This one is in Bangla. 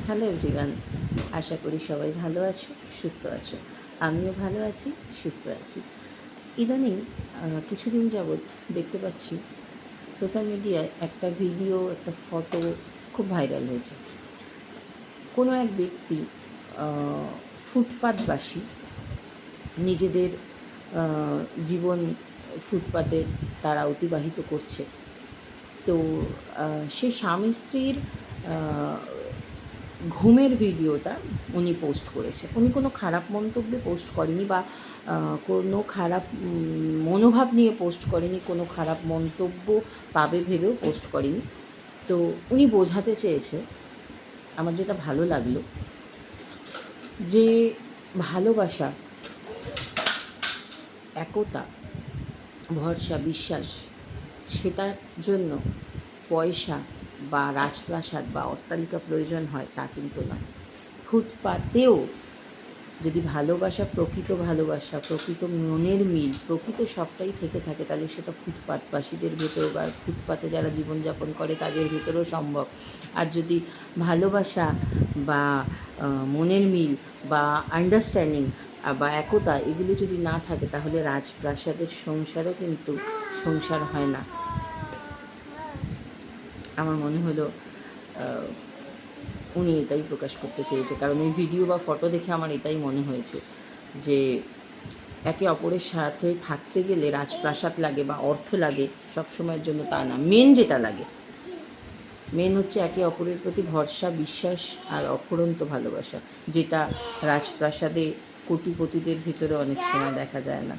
হ্যালো এভরিওয়ান, আশা করি সবাই ভালো আছো, সুস্থ আছো। আমিও ভালো আছি, সুস্থ আছি। ইদানিং কিছুদিন যাবৎ দেখতে পাচ্ছি সোশ্যাল মিডিয়ায় একটা ভিডিও, একটা ফটো খুব ভাইরাল হয়েছে। কোনো এক ব্যক্তি ফুটপাতবাসী নিজেদের জীবন ফুটপাতে তারা অতিবাহিত করছে। তো সে স্বামী স্ত্রীর ঘুমের ভিডিওটা উনি পোস্ট করেছে। উনি কোনো খারাপ মন্তব্যে পোস্ট করেনি বা কোনো খারাপ মনোভাব নিয়ে পোস্ট করেনি, কোনো খারাপ মন্তব্য পাবে ভেবেও পোস্ট করেনি। তো উনি বোঝাতে চেয়েছে, আমার যেটা ভালো লাগলো, যে ভালোবাসা, একতা, ভরসা, বিশ্বাস, সেটার জন্য পয়সা বা রাজপ্রাসাদ বা অট্টালিকা প্রয়োজন হয় তা কিন্তু নয়। ফুটপাতেও যদি ভালোবাসা, প্রকৃত ভালোবাসা, প্রকৃত মনের মিল, প্রকৃত সবটাই থেকে থাকে, তাহলে সেটা ফুটপাতবাসীদের ভেতরেও বা ফুটপাতে যারা জীবনযাপন করে তাদের ভেতরেও সম্ভব। আর যদি ভালোবাসা বা মনের মিল বা আন্ডারস্ট্যান্ডিং বা একতা এগুলো যদি না থাকে, তাহলে রাজপ্রাসাদের সংসারও কিন্তু সংসার হয় না। আমার মনে হলো উনি এটাই প্রকাশ করতে চেয়েছে, কারণ ওই ভিডিও বা ফটো দেখে আমার এটাই মনে হয়েছে যে একে অপরের সাথে থাকতে গেলে রাজপ্রাসাদ লাগে বা অর্থ লাগে সবসময়ের জন্য তা না। যেটা লাগে মেন হচ্ছে একে অপরের প্রতি ভরসা, বিশ্বাস আর অফুরন্ত ভালোবাসা, যেটা রাজপ্রাসাদে কোটিপতিদের ভিতরে অনেক সময় দেখা যায় না।